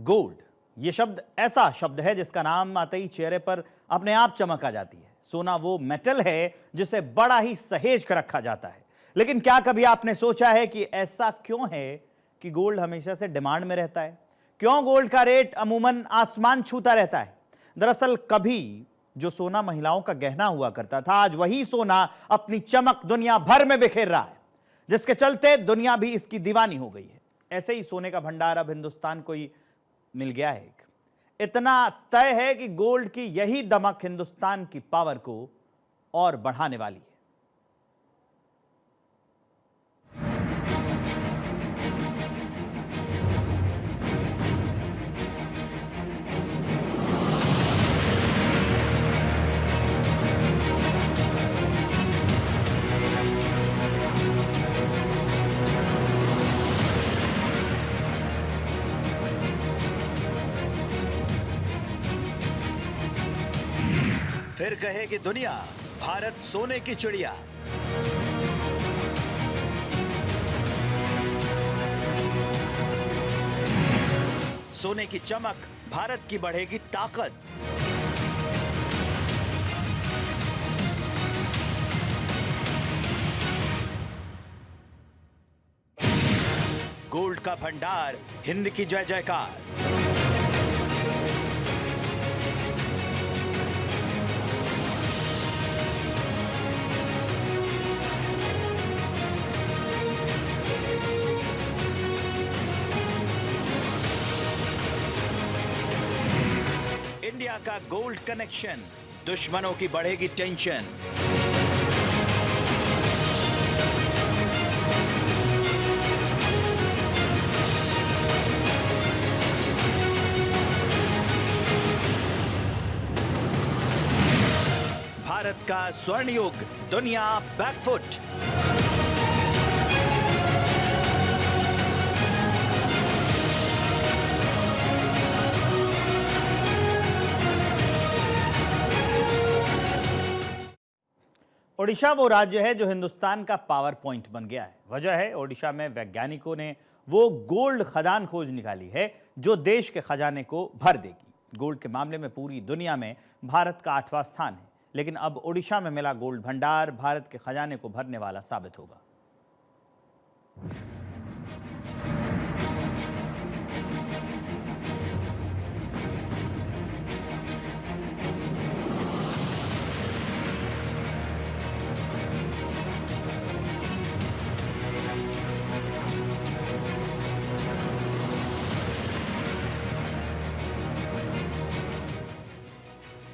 Gold, ये शब्द ऐसा शब्द है जिसका नाम आते ही चेहरे पर अपने आप चमक आ जाती है। सोना वो मेटल है जिसे बड़ा ही सहेज कर रखा जाता है। लेकिन क्या कभी आपने सोचा है कि ऐसा क्यों है कि गोल्ड हमेशा से डिमांड में रहता है? क्यों गोल्ड का रेट अमूमन आसमान छूता रहता है? दरअसल कभी जो सोना महिलाओं का गहना हुआ करता था, आज वही सोना अपनी चमक दुनिया भर में बिखेर रहा है, जिसके चलते दुनिया भी इसकी दीवानी हो गई है। ऐसे ही सोने का भंडार अब हिंदुस्तान को ही मिल गया है। इतना तय है कि गोल्ड की यही दमक हिंदुस्तान की पावर को और बढ़ाने वाली है। फिर कहेगी दुनिया, भारत सोने की चिड़िया। सोने की चमक, भारत की बढ़ेगी ताकत। गोल्ड का भंडार, हिंद की जय जयकार। इंडिया का गोल्ड कनेक्शन, दुश्मनों की बढ़ेगी टेंशन। भारत का स्वर्ण युग, दुनिया बैकफुट। ओडिशा वो राज्य है जो हिंदुस्तान का पावर पॉइंट बन गया है। वजह है ओडिशा में वैज्ञानिकों ने वो गोल्ड खदान खोज निकाली है जो देश के खजाने को भर देगी। गोल्ड के मामले में पूरी दुनिया में भारत का 8वां स्थान है, लेकिन अब ओडिशा में मिला गोल्ड भंडार भारत के खजाने को भरने वाला साबित होगा।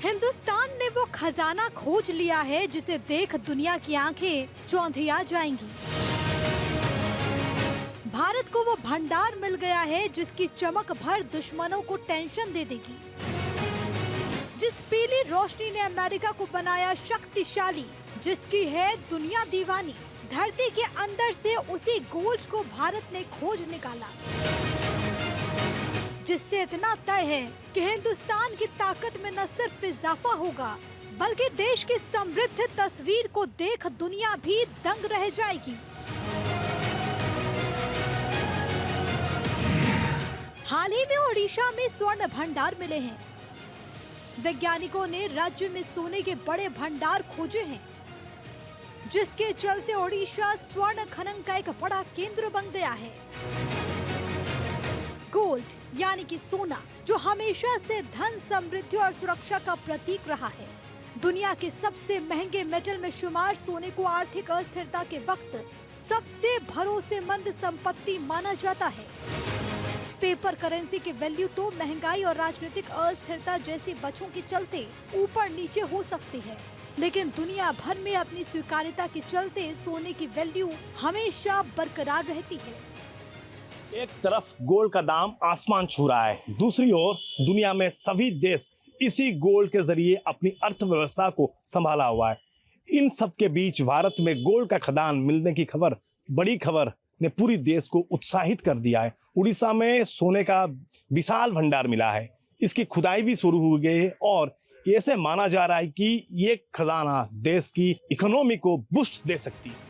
हिंदुस्तान ने वो खजाना खोज लिया है जिसे देख दुनिया की आंखें चौंधिया जाएंगी। भारत को वो भंडार मिल गया है जिसकी चमक भर दुश्मनों को टेंशन दे देगी। जिस पीली रोशनी ने अमेरिका को बनाया शक्तिशाली, जिसकी है दुनिया दीवानी, धरती के अंदर से उसी गोल्ड को भारत ने खोज निकाला, जिससे इतना तय है कि हिंदुस्तान की ताकत में न सिर्फ इजाफा होगा, बल्कि देश की समृद्ध तस्वीर को देख दुनिया भी दंग रह जाएगी। हाल ही में ओडिशा में स्वर्ण भंडार मिले हैं। वैज्ञानिकों ने राज्य में सोने के बड़े भंडार खोजे हैं, जिसके चलते ओडिशा स्वर्ण खनन का एक बड़ा केंद्र बन गया है। गोल्ड यानी कि सोना, जो हमेशा से धन, समृद्धि और सुरक्षा का प्रतीक रहा है, दुनिया के सबसे महंगे मेटल में शुमार सोने को आर्थिक अस्थिरता के वक्त सबसे भरोसेमंद संपत्ति माना जाता है। पेपर करेंसी की वैल्यू तो महंगाई और राजनीतिक अस्थिरता जैसी वजहों के चलते ऊपर नीचे हो सकती है, लेकिन दुनिया भर में अपनी स्वीकार्यता के चलते सोने की वैल्यू हमेशा बरकरार रहती है। एक तरफ गोल्ड का दाम आसमान छू रहा है, दूसरी ओर दुनिया में सभी देश इसी गोल्ड के जरिए अपनी अर्थव्यवस्था को संभाला हुआ है। इन सब के बीच भारत में गोल्ड का खदान मिलने की खबर, बड़ी खबर ने पूरी देश को उत्साहित कर दिया है। उड़ीसा में सोने का विशाल भंडार मिला है, इसकी खुदाई भी शुरू हो गई है और ऐसे माना जा रहा है कि ये खजाना देश की इकोनॉमी को बूस्ट दे सकती है।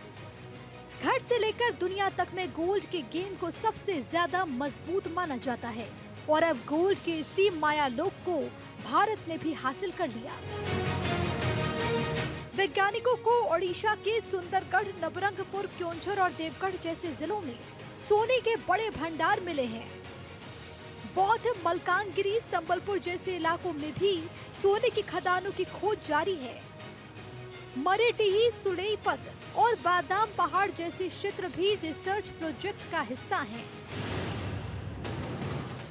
घर से लेकर दुनिया तक में गोल्ड के गेम को सबसे ज्यादा मजबूत माना जाता है। और अब गोल्ड के इसी माया लोक को भारत ने भी हासिल कर लिया। वैज्ञानिकों को ओडिशा के सुंदरगढ़, नवरंगपुर, क्योंझर और देवगढ़ जैसे जिलों में सोने के बड़े भंडार मिले हैं। बौद्ध, मलकानगिरी, संबलपुर जैसे इलाकों में भी सोने की खदानों की खोज जारी है। मरेटिही, सुलेपत और बादाम पहाड़ जैसे क्षेत्र भी रिसर्च प्रोजेक्ट का हिस्सा हैं।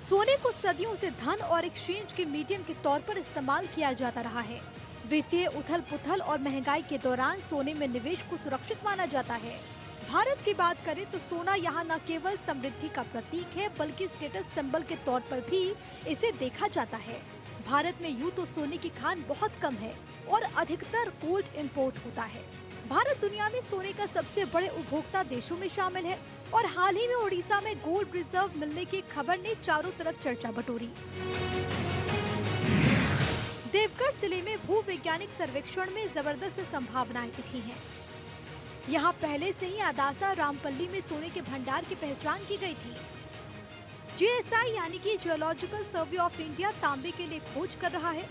सोने को सदियों से धन और एक्सचेंज के मीडियम के तौर पर इस्तेमाल किया जाता रहा है। वित्तीय उथल-पुथल और महंगाई के दौरान सोने में निवेश को सुरक्षित माना जाता है। भारत की बात करें तो सोना यहाँ न केवल समृद्धि का प्रतीक है, बल्कि स्टेटस सिंबल के तौर पर भी इसे देखा जाता है। भारत में यूं तो सोने की खान बहुत कम है और अधिकतर गोल्ड इंपोर्ट होता है। भारत दुनिया में सोने का सबसे बड़े उपभोक्ता देशों में शामिल है और हाल ही में ओडिशा में गोल्ड रिजर्व मिलने की खबर ने चारों तरफ चर्चा बटोरी। देवगढ़ जिले में भूवैज्ञानिक सर्वेक्षण में जबरदस्त संभावनाएं दिखी हैं। यहाँ पहले से ही आदासा, रामपल्ली में सोने के भंडार की पहचान की गई थी। जीएसआई यानी कि जियोलॉजिकल सर्वे ऑफ इंडिया तांबे के लिए खोज कर रहा है।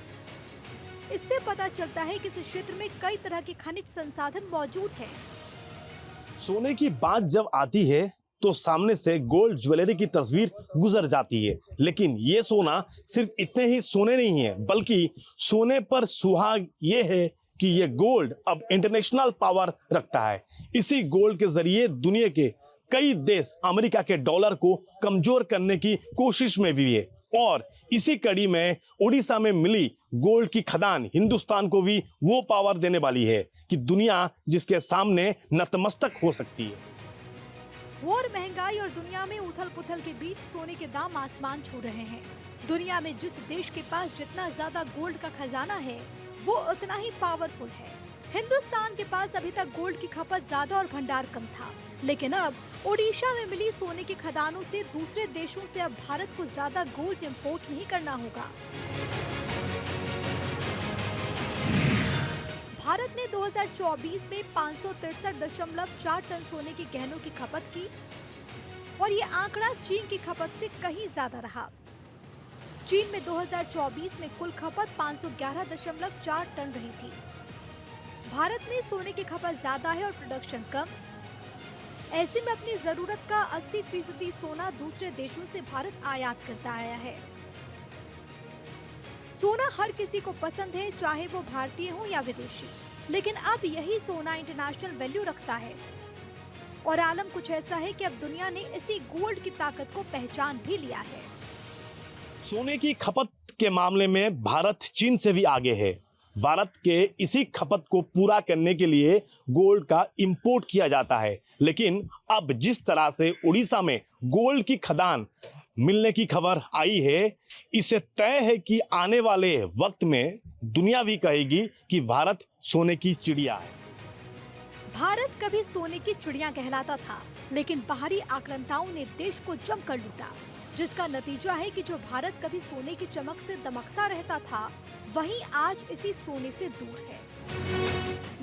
इससे पता चलता है कि इस क्षेत्र में कई तरह के खनिज संसाधन मौजूद हैं। सोने की बात जब आती है तो सामने से गोल्ड ज्वेलरी की तस्वीर गुजर जाती है, लेकिन ये सोना सिर्फ इतने ही सोने नहीं है, बल्कि सोने पर सुहाग ये है कि ये गोल्ड अब इंटरनेशनल पावर रखता है। इसी गोल्ड के जरिए दुनिया के कई देश अमेरिका के डॉलर को कमजोर करने की कोशिश में भी है और इसी कड़ी में उड़ीसा में मिली गोल्ड की खदान हिंदुस्तान को भी वो पावर देने वाली है कि दुनिया जिसके सामने नतमस्तक हो सकती है। और महंगाई और दुनिया में उथल-पुथल के बीच सोने के दाम आसमान छू रहे हैं। दुनिया में जिस देश के पास जितना ज्यादा गोल्ड का खजाना है, वो उतना ही पावरफुल है। हिंदुस्तान के पास अभी तक गोल्ड की खपत ज्यादा और भंडार कम था, लेकिन अब ओडिशा में मिली सोने की खदानों से दूसरे देशों से अब भारत को ज्यादा गोल्ड इंपोर्ट नहीं करना होगा। भारत ने 2024 में 563.4 टन सोने के गहनों की खपत की और ये आंकड़ा चीन की खपत से कहीं ज्यादा रहा। चीन में 2024 में कुल खपत 511.4 टन रही थी। भारत में सोने की खपत ज्यादा है और प्रोडक्शन कम। ऐसे में अपनी जरूरत का 80% सोना दूसरे देशों से भारत आयात करता आया है। सोना हर किसी को पसंद है, चाहे वो भारतीय हो या विदेशी, लेकिन अब यही सोना इंटरनेशनल वैल्यू रखता है और आलम कुछ ऐसा है कि अब दुनिया ने इसी गोल्ड की ताकत को पहचान भी लिया है। सोने की खपत के मामले में भारत चीन से भी आगे है। भारत के इसी खपत को पूरा करने के लिए गोल्ड का इंपोर्ट किया जाता है, लेकिन अब जिस तरह से उड़ीसा में गोल्ड की खदान मिलने की खबर आई है, इसे तय है कि आने वाले वक्त में दुनिया भी कहेगी कि भारत सोने की चिड़िया है। भारत कभी सोने की चिड़िया कहलाता था, लेकिन बाहरी आक्रांताओं ने देश को जमकर लूटा, जिसका नतीजा है कि जो भारत कभी सोने की चमक से दमकता रहता था, वहीं आज इसी सोने से दूर है।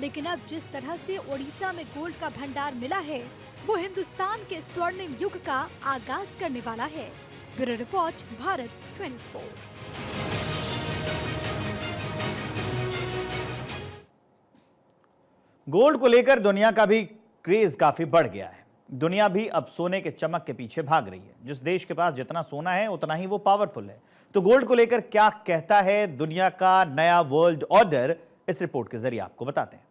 लेकिन अब जिस तरह से ओडिशा में गोल्ड का भंडार मिला है, वो हिंदुस्तान के स्वर्णिम युग का आगाज करने वाला है। Bureau report, Bharat 24। गोल्ड को लेकर दुनिया का भी क्रेज काफी बढ़ गया है। दुनिया भी अब सोने के चमक के पीछे भाग रही है। जिस देश के पास जितना सोना है उतना ही वो पावरफुल है। तो गोल्ड को लेकर क्या कहता है दुनिया का नया वर्ल्ड ऑर्डर, इस रिपोर्ट के जरिए आपको बताते हैं।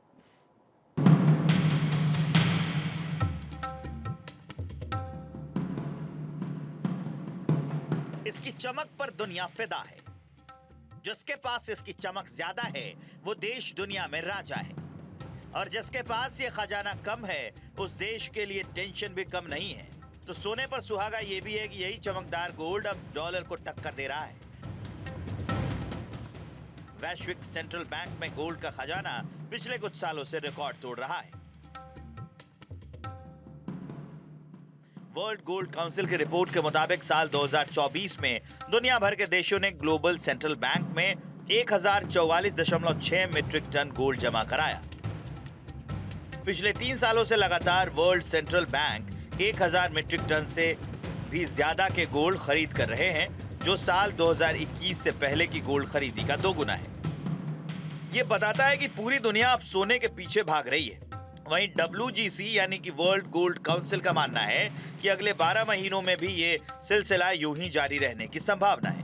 इसकी चमक पर दुनिया फिदा है। जिसके पास इसकी चमक ज्यादा है वो देश दुनिया में राजा है, और जिसके पास ये खजाना कम है उस देश के लिए टेंशन भी कम नहीं है। तो सोने पर सुहागा ये भी है कि यही चमकदार गोल्ड अब डॉलर को टक्कर दे रहा है। वैश्विक सेंट्रल बैंक में गोल्ड का खजाना पिछले कुछ सालों से रिकॉर्ड तोड़ रहा है। वर्ल्ड गोल्ड काउंसिल की रिपोर्ट के मुताबिक साल 2024 में दुनिया भर के देशों ने ग्लोबल सेंट्रल बैंक में 1044.6 मीट्रिक टन गोल्ड जमा कराया। पिछले 3 सालों से लगातार world central bank 1000 metric ton से भी ज्यादा के गोल्ड खरीद कर रहे हैं, जो साल 2021 से पहले की गोल्ड खरीदी का 2 गुना है। ये बताता है कि पूरी दुनिया अब सोने के पीछे भाग रही है। वहीं WGC यानी कि वर्ल्ड गोल्ड काउंसिल का मानना है कि अगले 12 महीनों में भी ये सिलसिला यूं ही जारी रहने की संभावना है।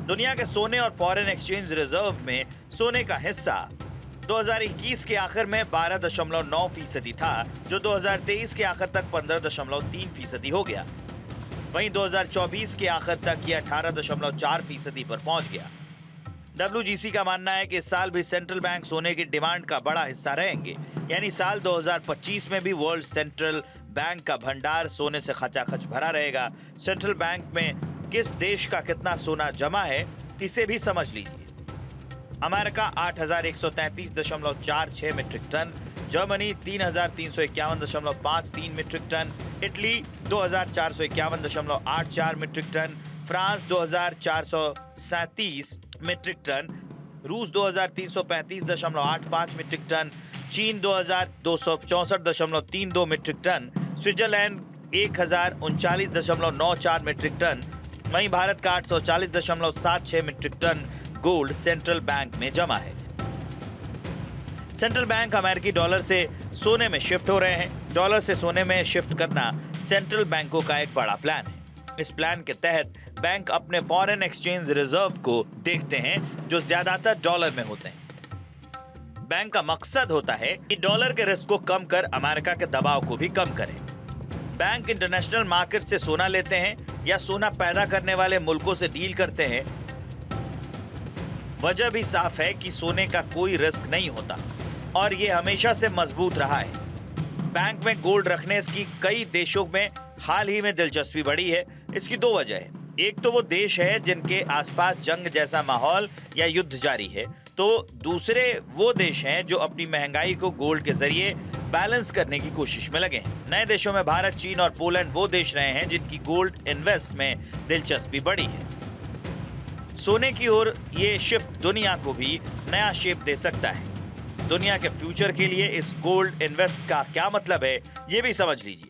दुनिया के सोने और फॉरेन एक्सचेंज रिजर्व में सोने का हिस्सा 2021 के आखिर में 12.9% था, जो 2023 के आखिर तक 15.3% हो गया। वहीं 2024 के आखिर तक यह 18.4% पर पहुंच गया। WGC का मानना है कि इस साल भी सेंट्रल बैंक सोने की डिमांड का बड़ा हिस्सा रहेंगे, यानी साल 2025 में भी वर्ल्ड सेंट्रल बैंक का भंडार सोने से खचाखच भरा रहेगा। सेंट्रल बैंक में किस देश का कितना सोना जमा है, इसे भी समझ लीजिए। America 8,133.46 metric ton, Germany 3,351.53 metric ton, Italy 2,451.84 metric ton, France 2,437 metric ton, रूस 2,335.85 मीट्रिक टन, चीन 2,264.32 metric ton, Switzerland 1,039.94 metric ton. वहीं भारत का 840.76 metric ton gold central bank में जमा है। सेंट्रल बैंक अमेरिकी डॉलर से सोने में शिफ्ट हो रहे हैं। डॉलर से सोने में शिफ्ट करना सेंट्रल बैंकों का एक बड़ा प्लान है। इस प्लान के तहत बैंक अपने फॉरेन एक्सचेंज रिजर्व को देखते हैं, जो ज्यादातर डॉलर में होते हैं। बैंक का मकसद होता है कि डॉलर के रिस्क को कम कर अमेरिका के दबाव को भी कम करें। बैंक इंटरनेशनल मार्केट से सोना लेते हैं या सोना पैदा करने वाले मुल्कों से डील करते हैं। वजह भी साफ है कि सोने का कोई रिस्क नहीं होता और ये हमेशा से मजबूत रहा है। बैंक में गोल्ड रखने की कई देशों में हाल ही में दिलचस्पी बढ़ी है। इसकी 2 वजह है। एक तो वो देश है जिनके आसपास जंग जैसा माहौल या युद्ध जारी है, तो दूसरे वो देश हैं जो अपनी महंगाई को गोल्ड के जरिए बैलेंस करने की कोशिश में लगे हैं। नए देशों में भारत, चीन और पोलैंड वो देश रहे हैं जिनकी गोल्ड इन्वेस्ट में दिलचस्पी बढ़ी है। सोने की ओर ये शिफ्ट दुनिया को भी नया शेप दे सकता है। दुनिया के फ्यूचर के लिए इस गोल्ड इन्वेस्ट का क्या मतलब है, ये भी समझ लीजिए।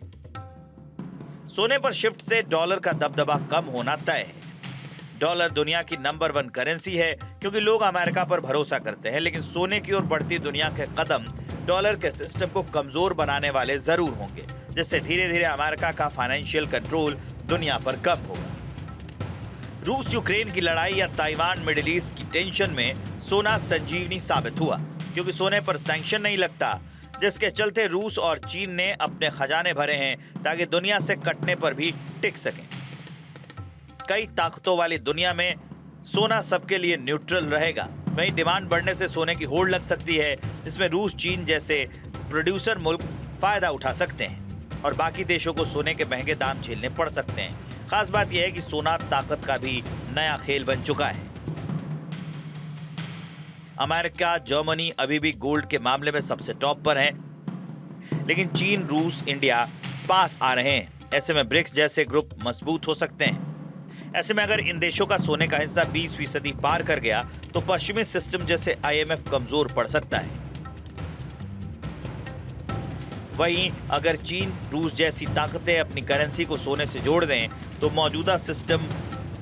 सोने पर शिफ्ट से डॉलर का दबदबा कम होना तय है। डॉलर दुनिया की नंबर 1 करेंसी है क्योंकि लोग अमेरिका पर भरोसा करते हैं, लेकिन सोने की ओर बढ़ती दुनिया के कदम डॉलर के सिस्टम को कमजोर बनाने वाले जरूर होंगे, जिससे धीरे धीरे अमेरिका का फाइनेंशियल कंट्रोल दुनिया पर कम होगा। रूस यूक्रेन की लड़ाई या ताइवान मिडिल ईस्ट की टेंशन में सोना संजीवनी साबित हुआ, क्योंकि सोने पर सैंक्शन नहीं लगता, जिसके चलते रूस और चीन ने अपने खजाने भरे हैं ताकि दुनिया से कटने पर भी टिक सकें। कई ताकतों वाली दुनिया में सोना सबके लिए न्यूट्रल रहेगा। वहीं डिमांड बढ़ने से सोने की होड़ लग सकती है, जिसमें रूस, चीन जैसे प्रोड्यूसर मुल्क फायदा उठा सकते हैं और बाकी देशों को सोने के महंगे दाम झेलने पड़ सकते हैं। खास बात यह है कि सोना ताकत का भी नया खेल बन चुका है। अमेरिका, जर्मनी अभी भी गोल्ड के मामले में सबसे टॉप पर हैं, लेकिन चीन, रूस, इंडिया पास आ रहे हैं। ऐसे में ब्रिक्स जैसे ग्रुप मजबूत हो सकते हैं। ऐसे में अगर इन देशों का सोने का हिस्सा 20% पार कर गया तो पश्चिमी सिस्टम जैसे IMF कमजोर पड़ सकता है। वहीं अगर चीन, रूस जैसी ताकतें अपनी करेंसी को सोने से जोड़ दें तो मौजूदा सिस्टम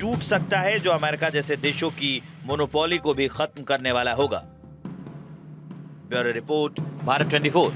टूट सकता है, जो अमेरिका जैसे देशों की मोनोपोली को भी खत्म करने वाला होगा। Bureau report, Bharat 24।